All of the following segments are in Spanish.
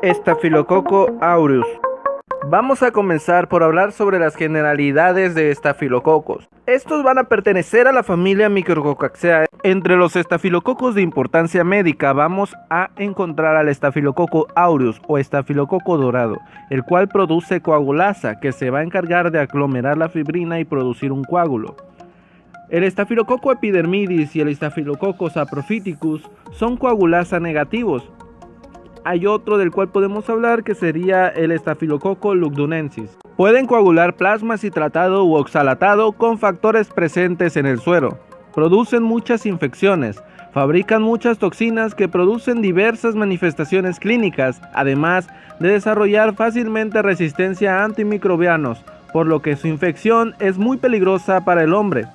Staphylococcus aureus. Vamos a comenzar por hablar sobre las generalidades de estafilococos. Estos van a pertenecer a la familia Micrococcaceae. Entre los estafilococos de importancia médica vamos a encontrar al Staphylococcus aureus o estafilococo dorado, el cual produce coagulasa, que se va a encargar de aglomerar la fibrina y producir un coágulo. El Staphylococcus epidermidis y el Staphylococcus saprophyticus son coagulasa negativos. Hay otro del cual podemos hablar que sería el Staphylococcus lugdunensis. Pueden coagular plasma citratado u oxalatado con factores presentes en el suero. Producen muchas infecciones. Fabrican muchas toxinas que producen diversas manifestaciones clínicas, además de desarrollar fácilmente resistencia a antimicrobianos, por lo que su infección es muy peligrosa para el hombre.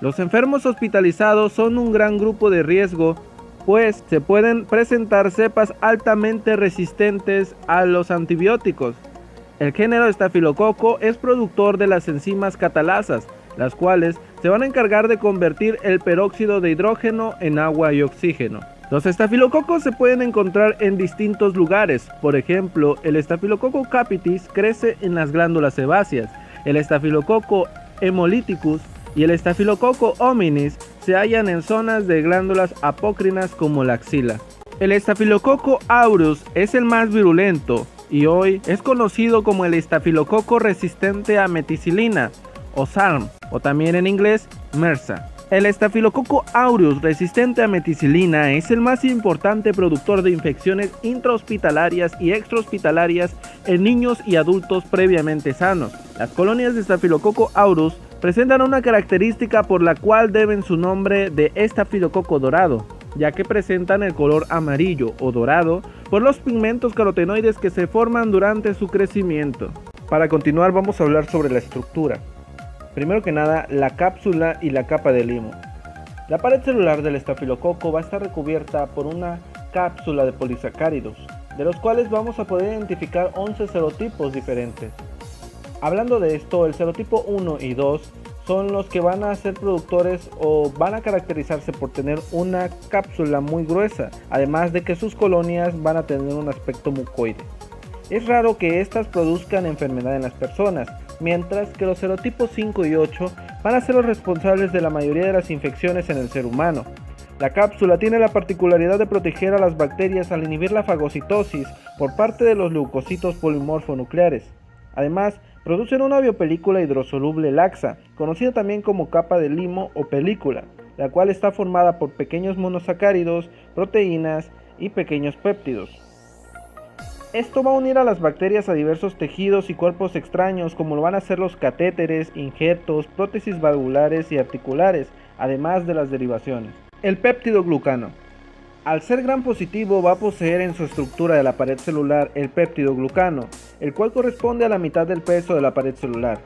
Los enfermos hospitalizados son un gran grupo de riesgo, pues se pueden presentar cepas altamente resistentes a los antibióticos. El género Staphylococcus es productor de las enzimas catalasas, las cuales se van a encargar de convertir el peróxido de hidrógeno en agua y oxígeno. Los estafilococos se pueden encontrar en distintos lugares. Por ejemplo, el Staphylococcus capitis crece en las glándulas sebáceas, el Staphylococcus hemolyticus y el Staphylococcus hominis se hallan en zonas de glándulas apócrinas como la axila. El Staphylococcus aureus es el más virulento y hoy es conocido como el estafilococo resistente a meticilina o SARM, o también en inglés MRSA. El Staphylococcus aureus resistente a meticilina es el más importante productor de infecciones intrahospitalarias y extrahospitalarias en niños y adultos previamente sanos. Las colonias de Staphylococcus aureus presentan una característica por la cual deben su nombre de estafilococo dorado, ya que presentan el color amarillo o dorado por los pigmentos carotenoides que se forman durante su crecimiento. Para continuar vamos a hablar sobre la estructura. Primero que nada, la cápsula y la capa de limo. La pared celular del estafilococo va a estar recubierta por una cápsula de polisacáridos, de los cuales vamos a poder identificar 11 serotipos diferentes. Hablando de esto, el serotipo 1 y 2 son los que van a ser productores o van a caracterizarse por tener una cápsula muy gruesa, además de que sus colonias van a tener un aspecto mucoide. Es raro que estas produzcan enfermedad en las personas, mientras que los serotipos 5 y 8 van a ser los responsables de la mayoría de las infecciones en el ser humano. La cápsula tiene la particularidad de proteger a las bacterias al inhibir la fagocitosis por parte de los leucocitos polimorfonucleares. Además, producen una biopelícula hidrosoluble laxa, conocida también como capa de limo o película, la cual está formada por pequeños monosacáridos, proteínas y pequeños péptidos. Esto va a unir a las bacterias a diversos tejidos y cuerpos extraños, como lo van a ser los catéteres, injertos, prótesis valvulares y articulares, además de las derivaciones. El péptido glucano. Al ser gram positivo va a poseer en su estructura de la pared celular el péptido glucano, el cual corresponde a la mitad del peso de la pared celular.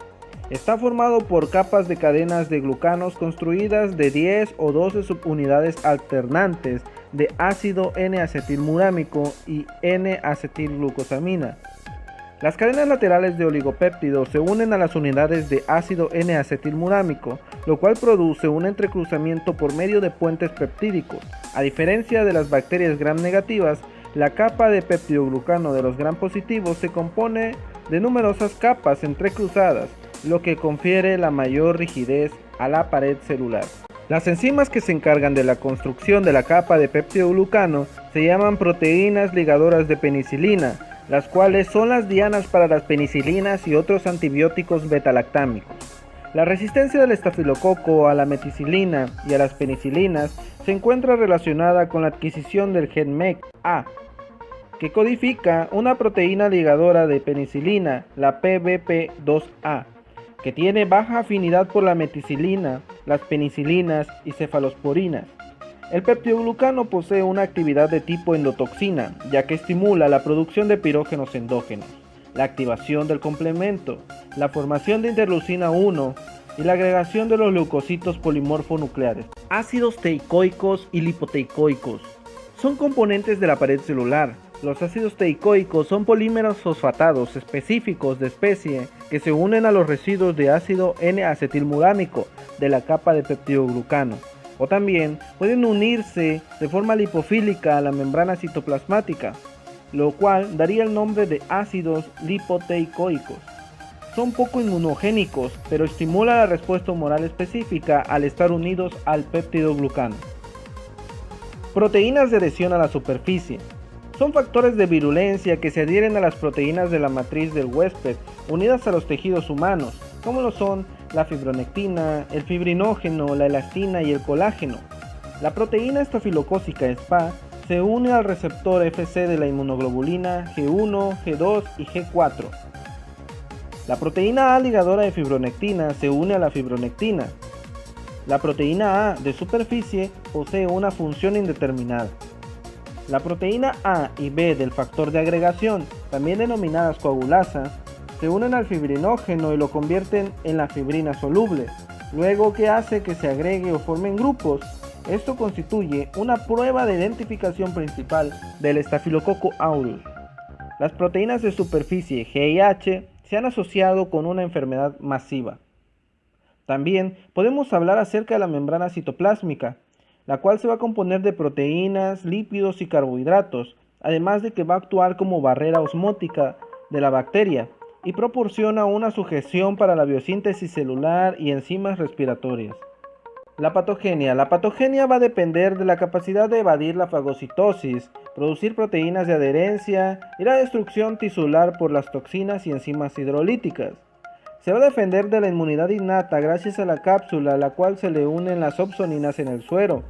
Está formado por capas de cadenas de glucanos construidas de 10 o 12 subunidades alternantes de ácido N-acetilmurámico y N-acetilglucosamina. Las cadenas laterales de oligopéptidos se unen a las unidades de ácido N-acetilmurámico, lo cual produce un entrecruzamiento por medio de puentes peptídicos. A diferencia de las bacterias gram negativas, la capa de peptidoglucano de los gram positivos se compone de numerosas capas entrecruzadas, lo que confiere la mayor rigidez a la pared celular. Las enzimas que se encargan de la construcción de la capa de peptidoglucano se llaman proteínas ligadoras de penicilina, las cuales son las dianas para las penicilinas y otros antibióticos betalactámicos. La resistencia del estafilococo a la meticilina y a las penicilinas se encuentra relacionada con la adquisición del gen MEK-A, que codifica una proteína ligadora de penicilina, la PBP2A, que tiene baja afinidad por la meticilina, las penicilinas y cefalosporinas. El peptidoglucano posee una actividad de tipo endotoxina, ya que estimula la producción de pirógenos endógenos, la activación del complemento, la formación de interleucina 1 y la agregación de los leucocitos polimorfonucleares. Ácidos teicoicos y lipoteicoicos son componentes de la pared celular. Los ácidos teicoicos son polímeros fosfatados específicos de especie que se unen a los residuos de ácido N-acetilmurámico de la capa de peptidoglucano, o también pueden unirse de forma lipofílica a la membrana citoplasmática. lo cual daría el nombre de ácidos lipoteicoicos. Son poco inmunogénicos, pero estimulan la respuesta humoral específica al estar unidos al péptido glucano. Proteínas de adhesión a la superficie. Son factores de virulencia que se adhieren a las proteínas de la matriz del huésped unidas a los tejidos humanos, como lo son la fibronectina, el fibrinógeno, la elastina y el colágeno. La proteína estafilocócica SPA se une al receptor Fc de la inmunoglobulina G1, G2 y G4. La proteína A ligadora de fibronectina se une a la fibronectina. La proteína A de superficie posee una función indeterminada. La proteína A y B del factor de agregación, también denominadas coagulasa, se unen al fibrinógeno y lo convierten en la fibrina soluble, luego que hace que se agregue o formen grupos. Esto constituye una prueba de identificación principal del Staphylococcus aureus. Las proteínas de superficie G y H se han asociado con una enfermedad masiva. También podemos hablar acerca de la membrana citoplásmica, la cual se va a componer de proteínas, lípidos y carbohidratos, además de que va a actuar como barrera osmótica de la bacteria y proporciona una sujeción para la biosíntesis celular y enzimas respiratorias. La patogenia va a depender de la capacidad de evadir la fagocitosis, producir proteínas de adherencia y la destrucción tisular por las toxinas y enzimas hidrolíticas. Se va a defender de la inmunidad innata gracias a la cápsula a la cual se le unen las opsoninas en el suero.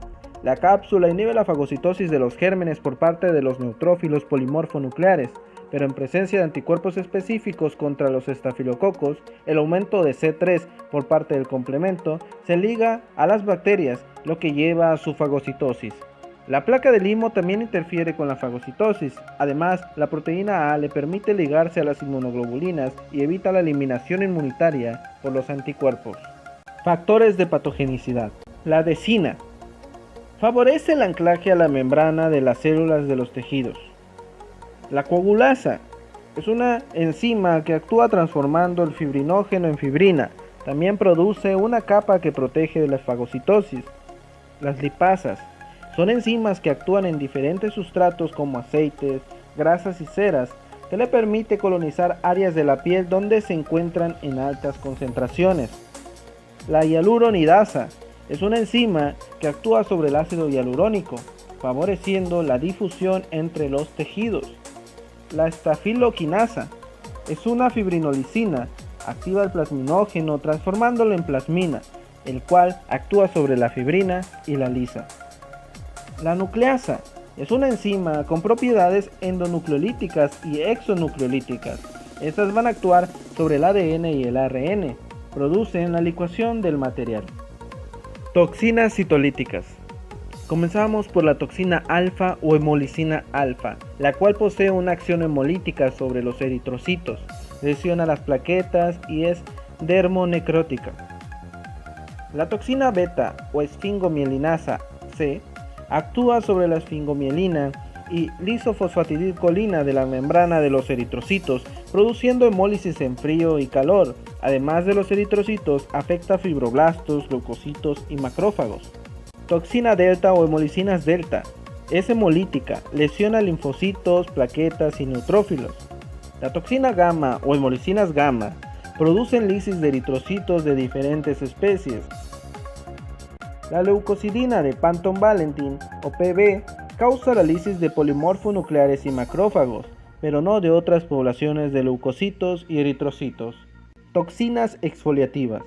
La cápsula inhibe la fagocitosis de los gérmenes por parte de los neutrófilos polimorfonucleares, pero en presencia de anticuerpos específicos contra los estafilococos, el aumento de C3 por parte del complemento se liga a las bacterias, lo que lleva a su fagocitosis. La placa de limo también interfiere con la fagocitosis. Además, la proteína A le permite ligarse a las inmunoglobulinas y evita la eliminación inmunitaria por los anticuerpos. Factores de patogenicidad. La adhesina favorece el anclaje a la membrana de las células de los tejidos. La coagulasa es una enzima que actúa transformando el fibrinógeno en fibrina. También produce una capa que protege de la fagocitosis. Las lipasas son enzimas que actúan en diferentes sustratos como aceites, grasas y ceras, que le permite colonizar áreas de la piel donde se encuentran en altas concentraciones. La hialuronidasa es una enzima que actúa sobre el ácido hialurónico, favoreciendo la difusión entre los tejidos. La estafiloquinasa es una fibrinolicina, activa el plasminógeno transformándolo en plasmina, el cual actúa sobre la fibrina y la lisa. La nucleasa es una enzima con propiedades endonucleolíticas y exonucleolíticas. Estas van a actuar sobre el ADN y el ARN, producen la licuación del material. Toxinas citolíticas. Comenzamos por la toxina alfa o hemolicina alfa, la cual posee una acción hemolítica sobre los eritrocitos, lesiona las plaquetas y es dermonecrótica. La toxina beta o esfingomielinasa C actúa sobre la esfingomielina y lisofosfatidilcolina de la membrana de los eritrocitos, produciendo hemólisis en frío y calor. Además de los eritrocitos, afecta fibroblastos, leucocitos y macrófagos. Toxina delta o hemolicinas delta es hemolítica, lesiona linfocitos, plaquetas y neutrófilos. La toxina gamma o hemolicinas gamma producen lisis de eritrocitos de diferentes especies. La leucocidina de Panton-Valentin o PB causa la lisis de polimorfonucleares y macrófagos, pero no de otras poblaciones de leucocitos y eritrocitos. Toxinas exfoliativas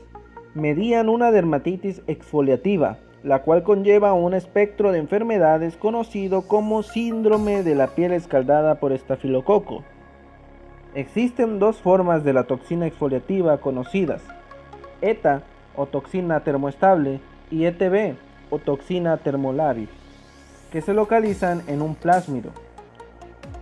median una dermatitis exfoliativa, la cual conlleva un espectro de enfermedades conocido como síndrome de la piel escaldada por estafilococo. Existen dos formas de la toxina exfoliativa conocidas: ETA o toxina termoestable y ETB o toxina termolábil, que se localizan en un plásmido.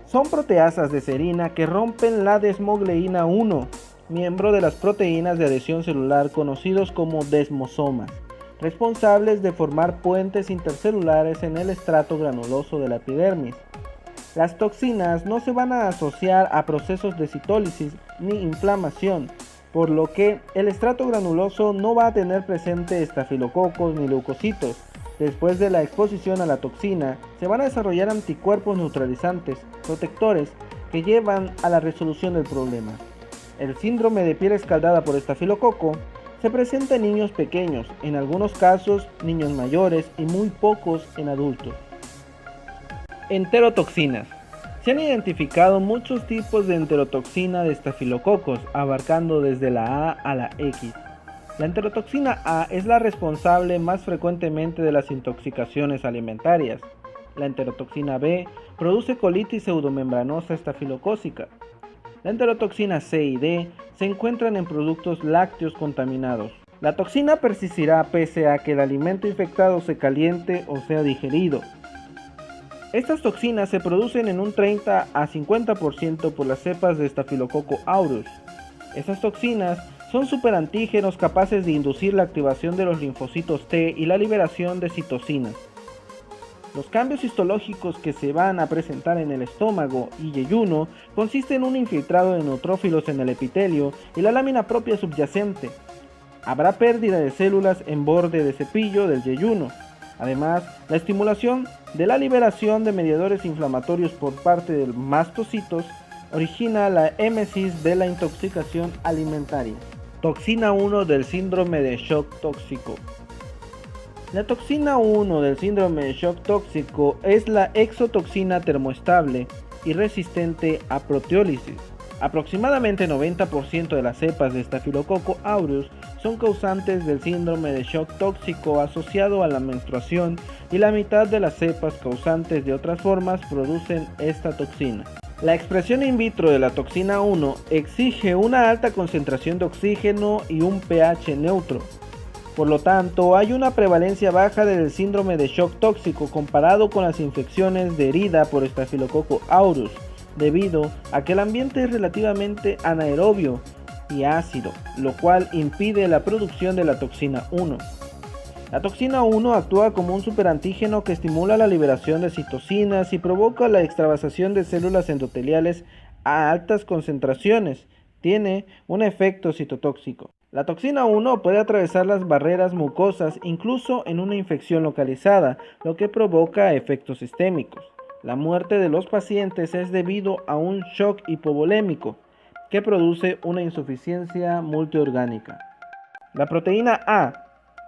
Son proteasas de serina que rompen la desmogleína 1, miembro de las proteínas de adhesión celular conocidos como desmosomas, responsables de formar puentes intercelulares en el estrato granuloso de la epidermis. Las toxinas no se van a asociar a procesos de citólisis ni inflamación, por lo que el estrato granuloso no va a tener presente estafilococos ni leucocitos. Después de la exposición a la toxina, se van a desarrollar anticuerpos neutralizantes, protectores, que llevan a la resolución del problema. El síndrome de piel escaldada por estafilococo se presenta en niños pequeños, en algunos casos niños mayores y muy pocos en adultos. Enterotoxinas. Se han identificado muchos tipos de enterotoxina de estafilococos, abarcando desde la A a la X. La enterotoxina A es la responsable más frecuentemente de las intoxicaciones alimentarias. La enterotoxina B produce colitis pseudomembranosa estafilocócica. La enterotoxina C y D se encuentran en productos lácteos contaminados. La toxina persistirá pese a que el alimento infectado se caliente o sea digerido. Estas toxinas se producen en un 30 a 50% por las cepas de Staphylococcus aureus. Estas toxinas son superantígenos capaces de inducir la activación de los linfocitos T y la liberación de citocinas. Los cambios histológicos que se van a presentar en el estómago y yeyuno consisten en un infiltrado de neutrófilos en el epitelio y la lámina propia subyacente. Habrá pérdida de células en borde de cepillo del yeyuno. Además, la estimulación de la liberación de mediadores inflamatorios por parte de mastocitos origina la émesis de la intoxicación alimentaria. Toxina 1 del síndrome de shock tóxico. La toxina 1 del síndrome de shock tóxico es la exotoxina termoestable y resistente a proteólisis. Aproximadamente 90% de las cepas de Staphylococcus aureus son causantes del síndrome de shock tóxico asociado a la menstruación y la mitad de las cepas causantes de otras formas producen esta toxina. La expresión in vitro de la toxina 1 exige una alta concentración de oxígeno y un pH neutro. Por lo tanto, hay una prevalencia baja del síndrome de shock tóxico comparado con las infecciones de herida por Staphylococcus aureus, debido a que el ambiente es relativamente anaerobio y ácido, lo cual impide la producción de la toxina 1. La toxina 1 actúa como un superantígeno que estimula la liberación de citocinas y provoca la extravasación de células endoteliales a altas concentraciones. Tiene un efecto citotóxico. La toxina 1 puede atravesar las barreras mucosas incluso en una infección localizada, lo que provoca efectos sistémicos. La muerte de los pacientes es debido a un shock hipovolémico que produce una insuficiencia multiorgánica. La proteína A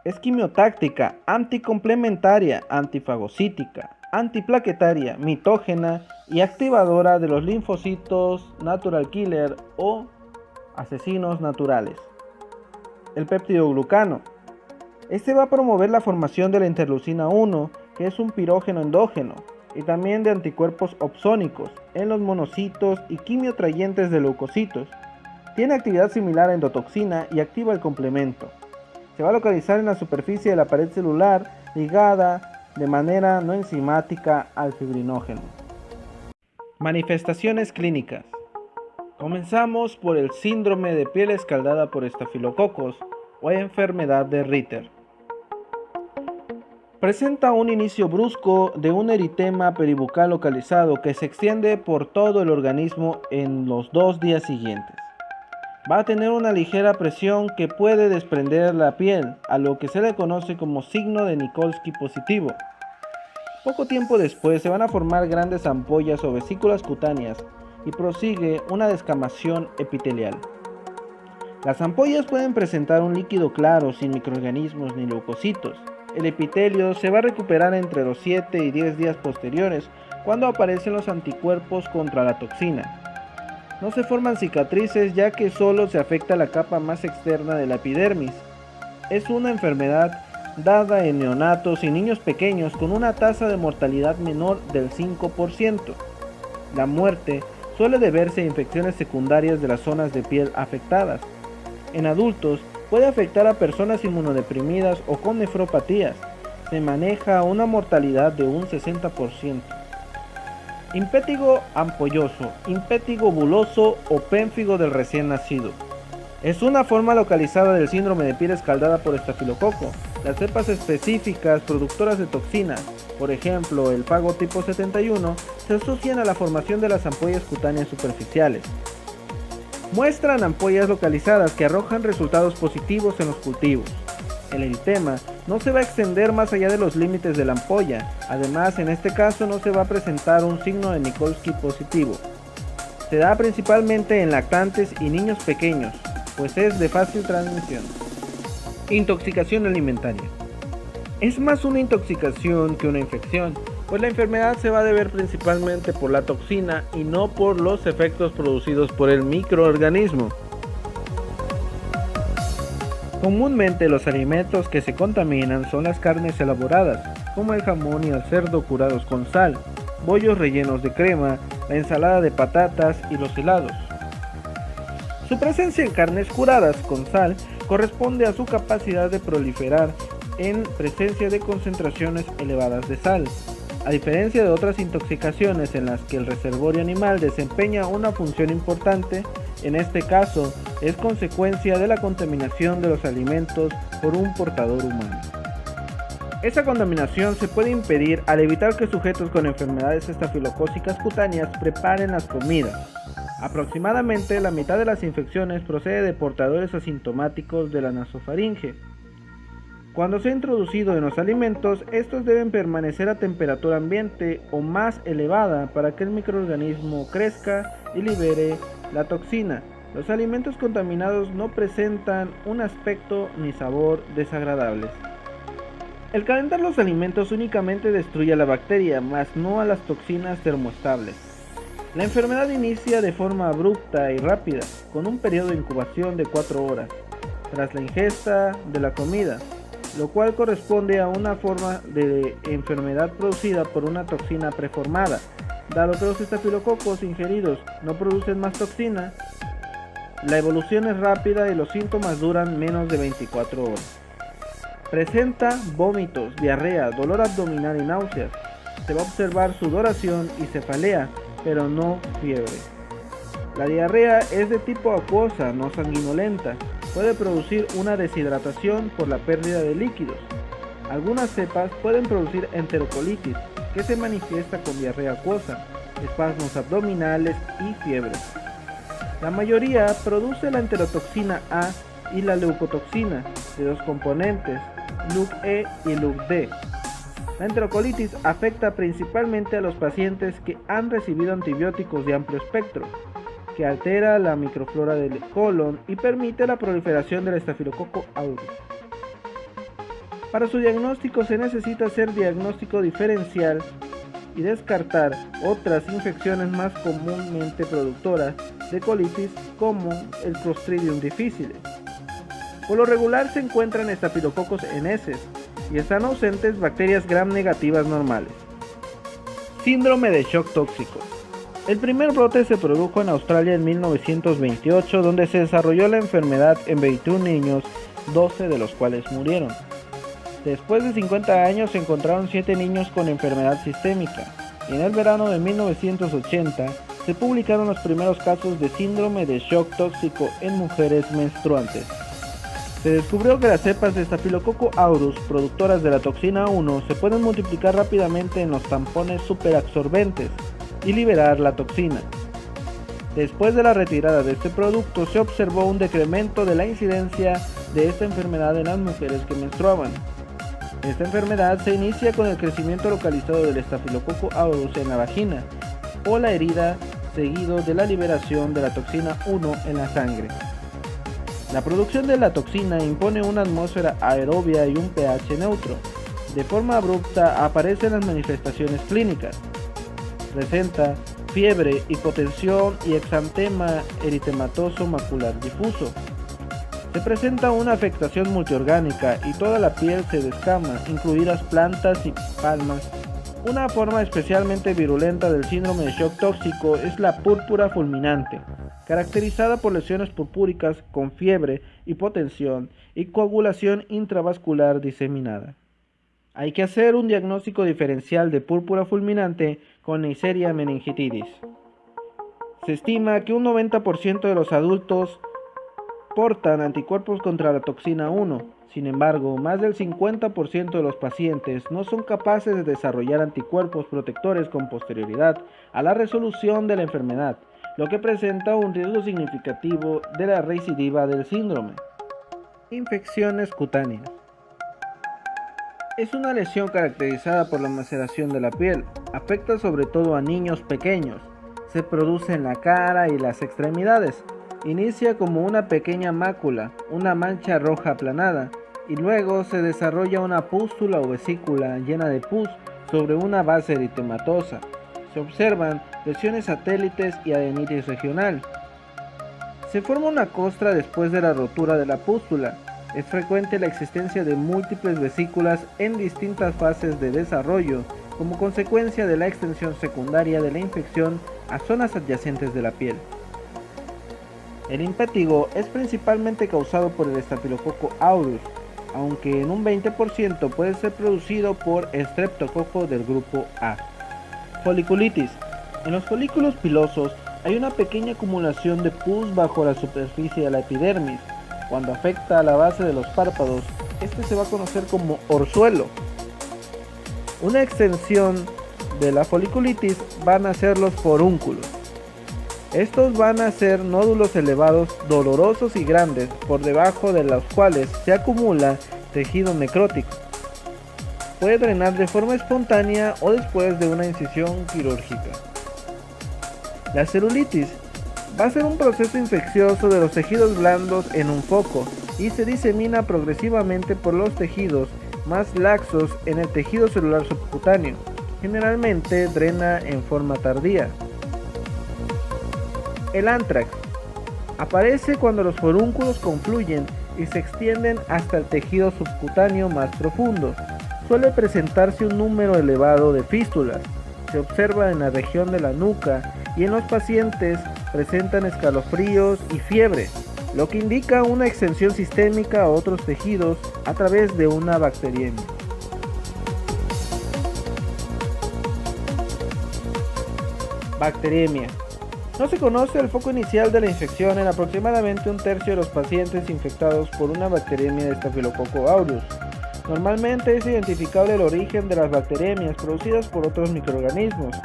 es quimiotáctica, anticomplementaria, antifagocítica, antiplaquetaria, mitógena y activadora de los linfocitos natural killer o asesinos naturales. El peptidoglucano. Este va a promover la formación de la interleucina 1, que es un pirógeno endógeno, y también de anticuerpos opsónicos en los monocitos y quimiotrayentes de leucocitos. Tiene actividad similar a endotoxina y activa el complemento. Se va a localizar en la superficie de la pared celular ligada de manera no enzimática al fibrinógeno. Manifestaciones clínicas. Comenzamos por el síndrome de piel escaldada por estafilococos o enfermedad de Ritter. Presenta un inicio brusco de un eritema peribucal localizado que se extiende por todo el organismo en los 2 días siguientes. Va a tener una ligera presión que puede desprender la piel, a lo que se le conoce como signo de Nikolsky positivo. Poco tiempo después se van a formar grandes ampollas o vesículas cutáneas y prosigue una descamación epitelial. Las ampollas pueden presentar un líquido claro sin microorganismos ni leucocitos. El epitelio se va a recuperar entre los 7 y 10 días posteriores cuando aparecen los anticuerpos contra la toxina. No se forman cicatrices ya que solo se afecta la capa más externa de la epidermis. Es una enfermedad dada en neonatos y niños pequeños con una tasa de mortalidad menor del 5%. La muerte suele deberse a infecciones secundarias de las zonas de piel afectadas. En adultos puede afectar a personas inmunodeprimidas o con nefropatías. Se maneja una mortalidad de un 60%. Impétigo ampolloso, impétigo buloso o pénfigo del recién nacido. Es una forma localizada del síndrome de piel escaldada por estafilococo. Las cepas específicas productoras de toxina, por ejemplo el fago tipo 71, se asocian a la formación de las ampollas cutáneas superficiales. Muestran ampollas localizadas que arrojan resultados positivos en los cultivos. El eritema no se va a extender más allá de los límites de la ampolla. Además, en este caso no se va a presentar un signo de Mikulski positivo. Se da principalmente en lactantes y niños pequeños, pues es de fácil transmisión. Intoxicación alimentaria. Es más una intoxicación que una infección, pues la enfermedad se va a deber principalmente por la toxina y no por los efectos producidos por el microorganismo. Comúnmente los alimentos que se contaminan son las carnes elaboradas, como el jamón y el cerdo curados con sal, bollos rellenos de crema, la ensalada de patatas y los helados. Su presencia en carnes curadas con sal corresponde a su capacidad de proliferar en presencia de concentraciones elevadas de sal, a diferencia de otras intoxicaciones en las que el reservorio animal desempeña una función importante. En este caso, es consecuencia de la contaminación de los alimentos por un portador humano. Esta contaminación se puede impedir al evitar que sujetos con enfermedades estafilocócicas cutáneas preparen las comidas. Aproximadamente la mitad de las infecciones procede de portadores asintomáticos de la nasofaringe. Cuando se ha introducido en los alimentos, estos deben permanecer a temperatura ambiente o más elevada para que el microorganismo crezca y libere la toxina. Los alimentos contaminados no presentan un aspecto ni sabor desagradables. El calentar los alimentos únicamente destruye a la bacteria, mas no a las toxinas termoestables. La enfermedad inicia de forma abrupta y rápida, con un periodo de incubación de 4 horas, tras la ingesta de la comida, lo cual corresponde a una forma de enfermedad producida por una toxina preformada. Dado que los estafilococos ingeridos no producen más toxina, la evolución es rápida y los síntomas duran menos de 24 horas. Presenta vómitos, diarrea, dolor abdominal y náuseas. Se va a observar sudoración y cefalea, pero no fiebre. La diarrea es de tipo acuosa, no sanguinolenta. Puede producir una deshidratación por la pérdida de líquidos. Algunas cepas pueden producir enterocolitis, que se manifiesta con diarrea acuosa, espasmos abdominales y fiebre. La mayoría produce la enterotoxina A y la leucotoxina, de 2 componentes, LUC-E y LUC-D. La enterocolitis afecta principalmente a los pacientes que han recibido antibióticos de amplio espectro, que altera la microflora del colon y permite la proliferación del estafilococo aureus. Para su diagnóstico se necesita hacer diagnóstico diferencial y descartar otras infecciones más comúnmente productoras de colitis, como el Clostridium difficile. Por lo regular se encuentran estafilococos en heces y están ausentes bacterias gram negativas normales. Síndrome de shock tóxico. El primer brote se produjo en Australia en 1928, donde se desarrolló la enfermedad en 21 niños, 12 de los cuales murieron. Después de 50 años se encontraron 7 niños con enfermedad sistémica, y en el verano de 1980 se publicaron los primeros casos de síndrome de shock tóxico en mujeres menstruantes. Se descubrió que las cepas de Staphylococcus aureus, productoras de la toxina 1, se pueden multiplicar rápidamente en los tampones superabsorbentes y liberar la toxina. Después de la retirada de este producto, se observó un decremento de la incidencia de esta enfermedad en las mujeres que menstruaban. Esta enfermedad se inicia con el crecimiento localizado del Staphylococcus aureus en la vagina o la herida, seguido de la liberación de la toxina 1 en la sangre. La producción de la toxina impone una atmósfera aerobia y un pH neutro. De forma abrupta aparecen las manifestaciones clínicas. Presenta fiebre, hipotensión y exantema eritematoso macular difuso. Se presenta una afectación multiorgánica y toda la piel se descama, incluidas plantas y palmas. Una forma especialmente virulenta del síndrome de shock tóxico es la púrpura fulminante, caracterizada por lesiones purpúricas con fiebre, hipotensión y coagulación intravascular diseminada. Hay que hacer un diagnóstico diferencial de púrpura fulminante con Neisseria meningitidis. Se estima que un 90% de los adultos portan anticuerpos contra la toxina 1. Sin embargo, más del 50% de los pacientes no son capaces de desarrollar anticuerpos protectores con posterioridad a la resolución de la enfermedad, lo que presenta un riesgo significativo de la recidiva del síndrome. Infecciones cutáneas. Es una lesión caracterizada por la maceración de la piel. Afecta sobre todo a niños pequeños. Se produce en la cara y las extremidades. Inicia como una pequeña mácula, una mancha roja aplanada, y luego se desarrolla una pústula o vesícula llena de pus sobre una base eritematosa. Se observan lesiones satélites y adenitis regional. Se forma una costra después de la rotura de la pústula. Es frecuente la existencia de múltiples vesículas en distintas fases de desarrollo como consecuencia de la extensión secundaria de la infección a zonas adyacentes de la piel. El impétigo es principalmente causado por el Staphylococcus aureus, aunque en un 20% puede ser producido por Streptococcus del grupo A. Foliculitis. En los folículos pilosos hay una pequeña acumulación de pus bajo la superficie de la epidermis. Cuando afecta a la base de los párpados, este se va a conocer como orzuelo. Una extensión de la foliculitis van a ser los forúnculos. Estos van a ser nódulos elevados, dolorosos y grandes, por debajo de los cuales se acumula tejido necrótico. Puede drenar de forma espontánea o después de una incisión quirúrgica. La celulitis va a ser un proceso infeccioso de los tejidos blandos en un foco y se disemina progresivamente por los tejidos más laxos en el tejido celular subcutáneo. Generalmente drena en forma tardía. El anthrax aparece cuando los forúnculos confluyen y se extienden hasta el tejido subcutáneo más profundo. Suele presentarse un número elevado de fístulas. Se observa en la región de la nuca y en los pacientes presentan escalofríos y fiebre, lo que indica una extensión sistémica a otros tejidos a través de una bacteriemia. Bacteriemia. No se conoce el foco inicial de la infección en aproximadamente un tercio de los pacientes infectados por una bacteriemia de Staphylococcus aureus. Normalmente es identificable el origen de las bacteriemias producidas por otros microorganismos,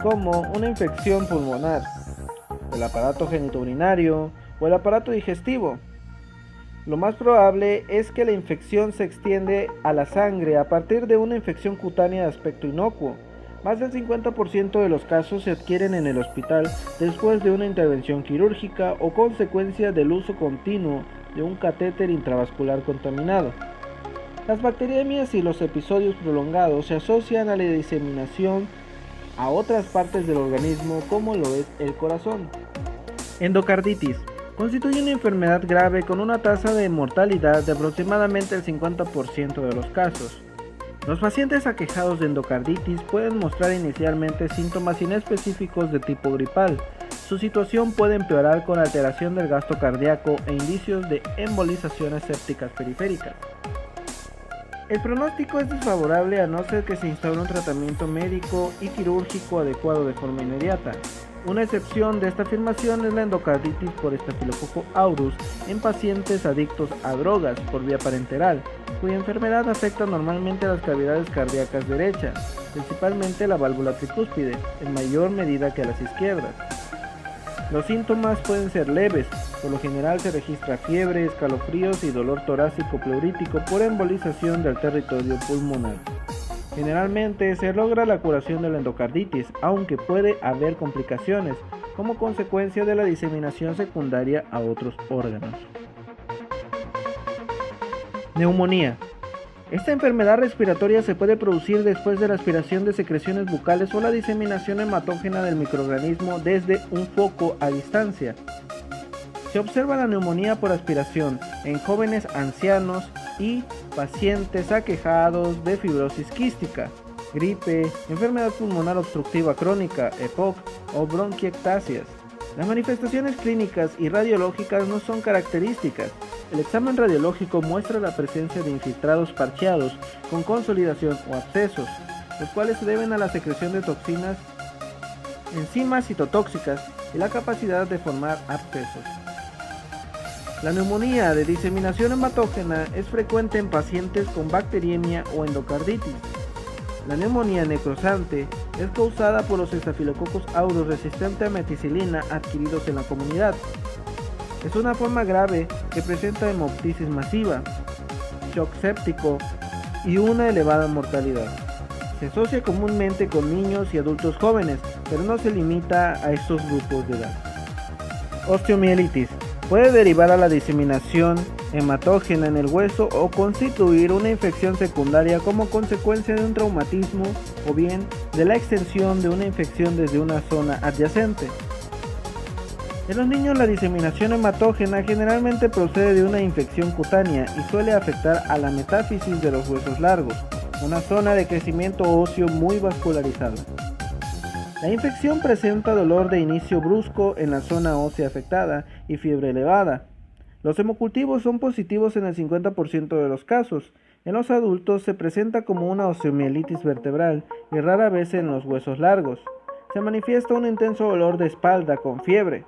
como una infección pulmonar, el aparato genitourinario o el aparato digestivo. Lo más probable es que la infección se extiende a la sangre a partir de una infección cutánea de aspecto inocuo. Más del 50% de los casos se adquieren en el hospital después de una intervención quirúrgica o consecuencia del uso continuo de un catéter intravascular contaminado. Las bacteriemias y los episodios prolongados se asocian a la diseminación a otras partes del organismo como lo es el corazón. Endocarditis. Constituye una enfermedad grave con una tasa de mortalidad de aproximadamente el 50% de los casos. Los pacientes aquejados de endocarditis pueden mostrar inicialmente síntomas inespecíficos de tipo gripal. Su situación puede empeorar con alteración del gasto cardíaco e indicios de embolizaciones sépticas periféricas. El pronóstico es desfavorable a no ser que se instaure un tratamiento médico y quirúrgico adecuado de forma inmediata. Una excepción de esta afirmación es la endocarditis por Staphylococcus aureus en pacientes adictos a drogas por vía parenteral, cuya enfermedad afecta normalmente a las cavidades cardíacas derechas, principalmente la válvula tricúspide, en mayor medida que a las izquierdas. Los síntomas pueden ser leves, por lo general se registra fiebre, escalofríos y dolor torácico pleurítico por embolización del territorio pulmonar. Generalmente se logra la curación de la endocarditis, aunque puede haber complicaciones como consecuencia de la diseminación secundaria a otros órganos. Neumonía. Esta enfermedad respiratoria se puede producir después de la aspiración de secreciones bucales o la diseminación hematógena del microorganismo desde un foco a distancia. Se observa la neumonía por aspiración en jóvenes ancianos y pacientes aquejados de fibrosis quística, gripe, enfermedad pulmonar obstructiva crónica, EPOC o bronquiectasias. Las manifestaciones clínicas y radiológicas no son características. El examen radiológico muestra la presencia de infiltrados parcheados con consolidación o abscesos, los cuales se deben a la secreción de toxinas, enzimas citotóxicas y la capacidad de formar abscesos. La neumonía de diseminación hematógena es frecuente en pacientes con bacteriemia o endocarditis. La neumonía necrosante es causada por los Staphylococcus aureus resistentes a meticilina adquiridos en la comunidad. Es una forma grave que presenta hemoptisis masiva, shock séptico y una elevada mortalidad. Se asocia comúnmente con niños y adultos jóvenes, pero no se limita a estos grupos de edad. Osteomielitis. Puede derivar a la diseminación hematógena en el hueso o constituir una infección secundaria como consecuencia de un traumatismo o bien de la extensión de una infección desde una zona adyacente. En los niños la diseminación hematógena generalmente procede de una infección cutánea y suele afectar a la metáfisis de los huesos largos, una zona de crecimiento óseo muy vascularizada. La infección presenta dolor de inicio brusco en la zona ósea afectada y fiebre elevada. Los hemocultivos son positivos en el 50% de los casos. En los adultos se presenta como una osteomielitis vertebral y rara vez en los huesos largos. Se manifiesta un intenso dolor de espalda con fiebre.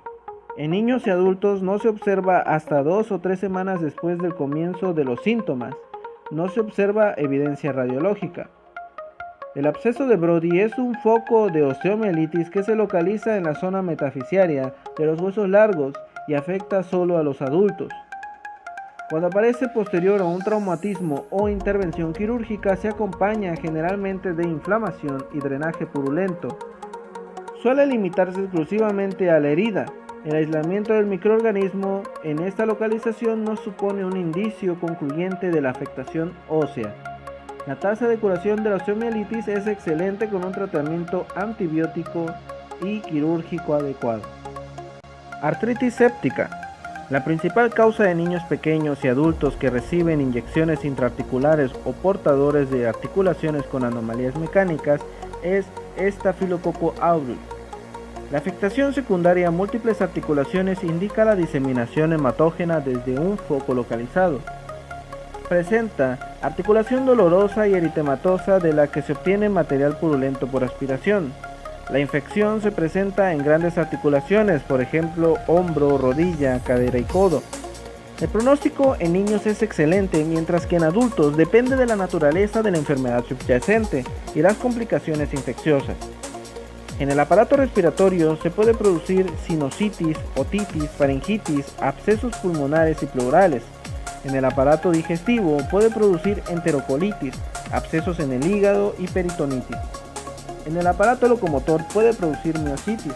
En niños y adultos no se observa hasta 2 o 3 semanas después del comienzo de los síntomas. No se observa evidencia radiológica. El absceso de Brody es un foco de osteomielitis que se localiza en la zona metafisiaria de los huesos largos y afecta solo a los adultos. Cuando aparece posterior a un traumatismo o intervención quirúrgica se acompaña generalmente de inflamación y drenaje purulento. Suele limitarse exclusivamente a la herida. El aislamiento del microorganismo en esta localización no supone un indicio concluyente de la afectación ósea. La tasa de curación de la osteomielitis es excelente con un tratamiento antibiótico y quirúrgico adecuado. Artritis séptica. La principal causa de niños pequeños y adultos que reciben inyecciones intraarticulares o portadores de articulaciones con anomalías mecánicas es Staphylococcus aureus. La afectación secundaria a múltiples articulaciones indica la diseminación hematógena desde un foco localizado. Presenta articulación dolorosa y eritematosa de la que se obtiene material purulento por aspiración. La infección se presenta en grandes articulaciones, por ejemplo, hombro, rodilla, cadera y codo. El pronóstico en niños es excelente, mientras que en adultos depende de la naturaleza de la enfermedad subyacente y las complicaciones infecciosas. En el aparato respiratorio se puede producir sinusitis, otitis, faringitis, abscesos pulmonares y pleurales. En el aparato digestivo puede producir enterocolitis, abscesos en el hígado y peritonitis. En el aparato locomotor puede producir miositis.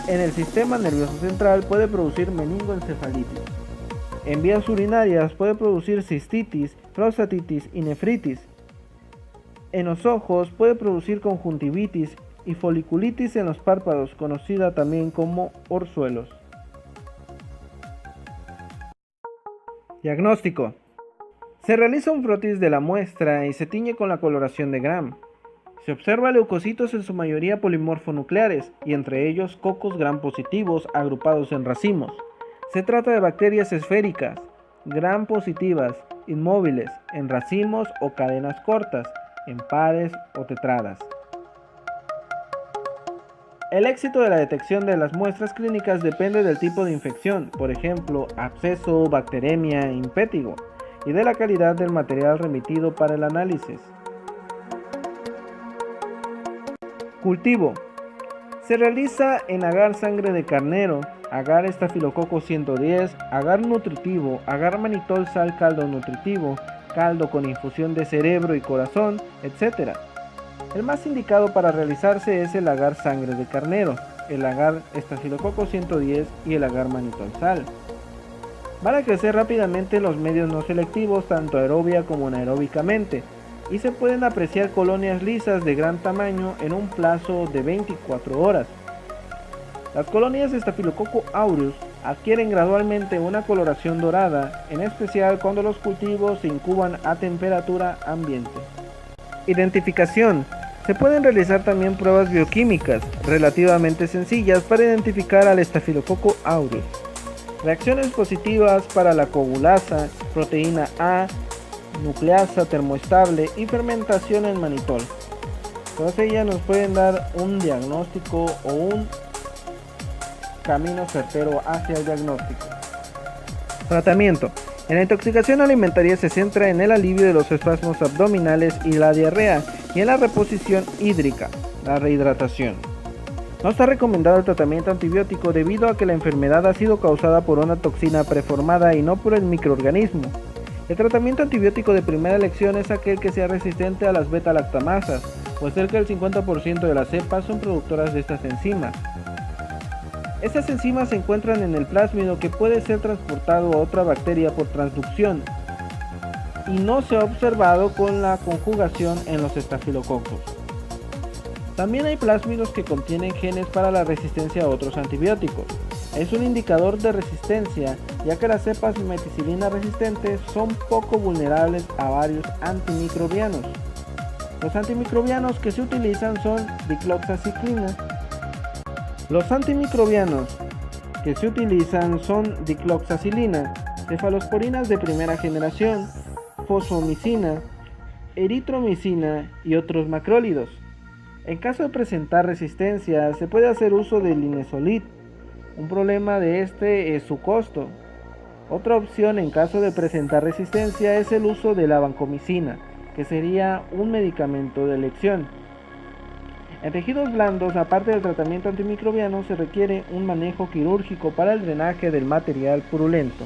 En el sistema nervioso central puede producir meningoencefalitis. En vías urinarias puede producir cistitis, prostatitis y nefritis. En los ojos puede producir conjuntivitis y foliculitis en los párpados, conocida también como orzuelos. Diagnóstico. Se realiza un frotis de la muestra y se tiñe con la coloración de Gram. Se observa leucocitos en su mayoría polimorfonucleares y entre ellos cocos Gram positivos agrupados en racimos. Se trata de bacterias esféricas, Gram positivas, inmóviles, en racimos o cadenas cortas, en pares o tetradas. El éxito de la detección de las muestras clínicas depende del tipo de infección, por ejemplo, absceso, bacteremia, impétigo, y de la calidad del material remitido para el análisis. Cultivo. Se realiza en agar sangre de carnero, agar estafilococo 110, agar nutritivo, agar manitol sal caldo nutritivo, caldo con infusión de cerebro y corazón, etc. El más indicado para realizarse es el agar sangre de carnero, el agar estafilococo 110 y el agar manitol sal. Van a crecer rápidamente los medios no selectivos tanto aerobia como anaeróbicamente y se pueden apreciar colonias lisas de gran tamaño en un plazo de 24 horas. Las colonias de Staphylococcus aureus adquieren gradualmente una coloración dorada, en especial cuando los cultivos se incuban a temperatura ambiente. Identificación. Se pueden realizar también pruebas bioquímicas relativamente sencillas para identificar al Staphylococcus aureus. Reacciones positivas para la coagulasa, proteína A, nucleasa termoestable y fermentación en manitol. Todas ellas nos pueden dar un diagnóstico o un camino certero hacia el diagnóstico. Tratamiento. En la intoxicación alimentaria se centra en el alivio de los espasmos abdominales y la diarrea y en la reposición hídrica, la rehidratación. No está recomendado el tratamiento antibiótico debido a que la enfermedad ha sido causada por una toxina preformada y no por el microorganismo. El tratamiento antibiótico de primera elección es aquel que sea resistente a las beta-lactamasas, pues cerca del 50% de las cepas son productoras de estas enzimas. Estas enzimas se encuentran en el plásmido que puede ser transportado a otra bacteria por transducción y no se ha observado con la conjugación en los estafilococos. También hay plásmidos que contienen genes para la resistencia a otros antibióticos. Es un indicador de resistencia, ya que las cepas meticilina resistentes son poco vulnerables a varios antimicrobianos. Los antimicrobianos que se utilizan son dicloxaciclina. Los antimicrobianos que se utilizan son dicloxacilina, cefalosporinas de primera generación, fosfomicina, eritromicina y otros macrólidos. En caso de presentar resistencia, se puede hacer uso del linezolid. Un problema de este es su costo. Otra opción en caso de presentar resistencia es el uso de la vancomicina, que sería un medicamento de elección. En tejidos blandos, aparte del tratamiento antimicrobiano, se requiere un manejo quirúrgico para el drenaje del material purulento.